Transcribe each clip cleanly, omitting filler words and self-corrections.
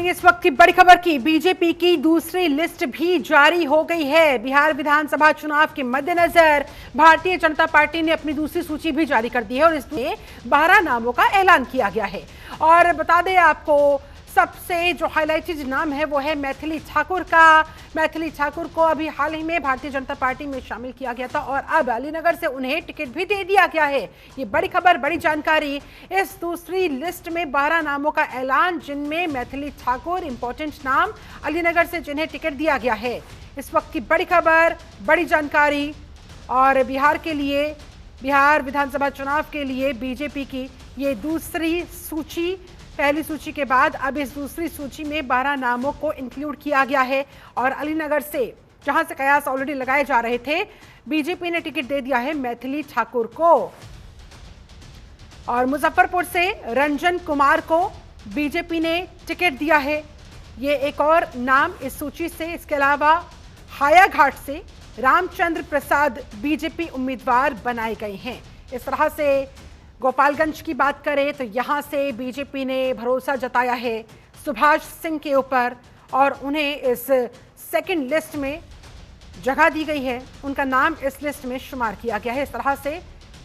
करेंगे इस वक्त की बड़ी खबर की। बीजेपी की दूसरी लिस्ट भी जारी हो गई है। बिहार विधानसभा चुनाव के मद्देनजर भारतीय जनता पार्टी ने अपनी दूसरी सूची भी जारी कर दी है और इसमें 12 नामों का ऐलान किया गया है। और बता दें आपको, सबसे जो हाईलाइटेड नाम है वो है मैथिली ठाकुर का। मैथिली ठाकुर को अभी हाल ही में भारतीय जनता पार्टी में शामिल किया गया था और अब अलीनगर से उन्हें टिकट भी दे दिया गया है। ये बड़ी खबर, बड़ी जानकारी। इस दूसरी लिस्ट में 12 नामों का ऐलान, जिनमें मैथिली ठाकुर इंपॉर्टेंट नाम, अलीनगर से जिन्हें टिकट दिया गया है। इस वक्त की बड़ी खबर, बड़ी जानकारी। और बिहार के लिए, बिहार विधानसभा चुनाव के लिए बीजेपी की ये दूसरी सूची, पहली सूची के बाद अब इस दूसरी सूची में 12 नामों को इंक्लूड किया गया है। और अलीनगर से, जहां से कयास ऑलरेडी लगाए जा रहे थे, बीजेपी ने टिकट दे दिया है मैथिली ठाकुर को। और मुजफ्फरपुर से रंजन कुमार को बीजेपी ने टिकट दिया है। ये एक और नाम इस सूची से। इसके अलावा हायाघाट से रामचंद्र प्रसाद बीजेपी उम्मीदवार बनाए गए हैं। इस तरह से गोपालगंज की बात करें तो यहां से बीजेपी ने भरोसा जताया है सुभाष सिंह के ऊपर और उन्हें इस सेकंड लिस्ट में जगह दी गई है। उनका नाम इस लिस्ट में शुमार किया गया है। इस तरह से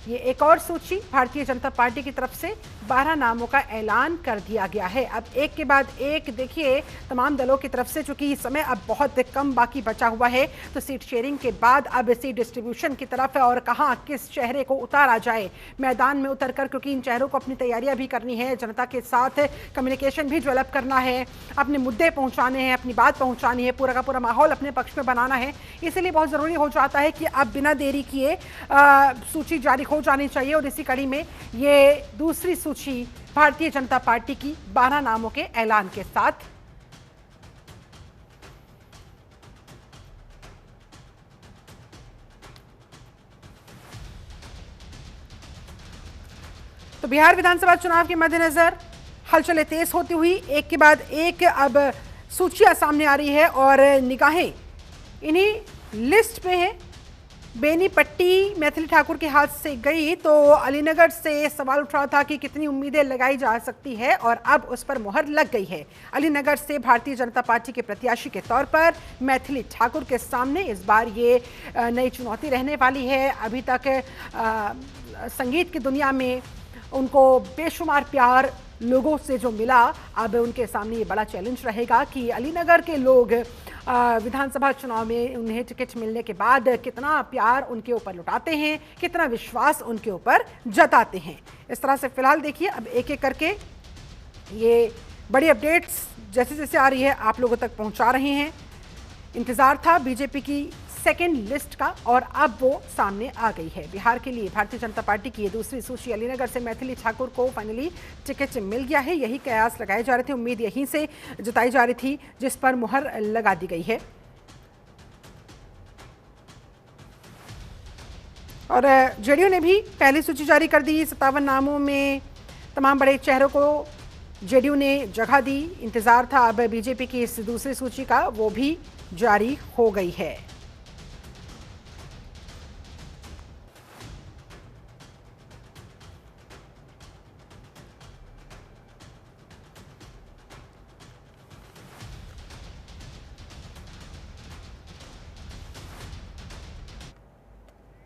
ये एक और सूची भारतीय जनता पार्टी की तरफ से 12 नामों का ऐलान कर दिया गया है। अब एक के बाद एक देखिए तमाम दलों की तरफ से, चूंकि समय अब बहुत कम बाकी बचा हुआ है, तो सीट शेयरिंग के बाद अब सीट डिस्ट्रीब्यूशन की तरफ है और कहां किस चेहरे को उतारा जाए मैदान में उतरकर, क्योंकि इन चेहरों को अपनी तैयारियां भी करनी है, जनता के साथ कम्युनिकेशन भी डेवलप करना है, अपने मुद्दे पहुंचाने हैं, अपनी बात पहुंचानी है, पूरा का पूरा माहौल अपने पक्ष में बनाना है। इसलिए बहुत जरूरी हो जाता है कि अब बिना देरी किए सूची जारी हो जानी चाहिए। और इसी कड़ी में ये दूसरी सूची भारतीय जनता पार्टी की 12 नामों के ऐलान के साथ। तो बिहार विधानसभा चुनाव के मद्देनजर हलचलें तेज होती हुई एक के बाद एक अब सूचियां सामने आ रही है और निगाहें इन्हीं लिस्ट पे है। बेनीपट्टी मैथिली ठाकुर के हाथ से गई तो अलीनगर से सवाल उठ रहा था कि कितनी उम्मीदें लगाई जा सकती है और अब उस पर मुहर लग गई है। अलीनगर से भारतीय जनता पार्टी के प्रत्याशी के तौर पर मैथिली ठाकुर के सामने इस बार ये नई चुनौती रहने वाली है। अभी तक संगीत की दुनिया में उनको बेशुमार प्यार लोगों से जो मिला, अब उनके सामने ये बड़ा चैलेंज रहेगा कि अलीनगर के लोग विधानसभा चुनाव में उन्हें टिकट मिलने के बाद कितना प्यार उनके ऊपर लुटाते हैं, कितना विश्वास उनके ऊपर जताते हैं। इस तरह से फिलहाल देखिए अब एक एक करके ये बड़ी अपडेट्स जैसे जैसे आ रही है आप लोगों तक पहुंचा रहे हैं। इंतजार था बीजेपी की सेकेंड लिस्ट का और अब वो सामने आ गई है। बिहार के लिए भारतीय जनता पार्टी की ये दूसरी सूची, अलीनगर से मैथिली ठाकुर को फाइनली टिकट मिल गया है। यही कयास लगाए जा रहे थे, उम्मीद यहीं से जताई जा रही थी, जिस पर मुहर लगा दी गई है। और जेडीयू ने भी पहली सूची जारी कर दी। 57 नामों में तमाम बड़े चेहरों को जेडीयू ने जगह दी। इंतजार था अब बीजेपी की इस दूसरी सूची का, वो भी जारी हो गई है।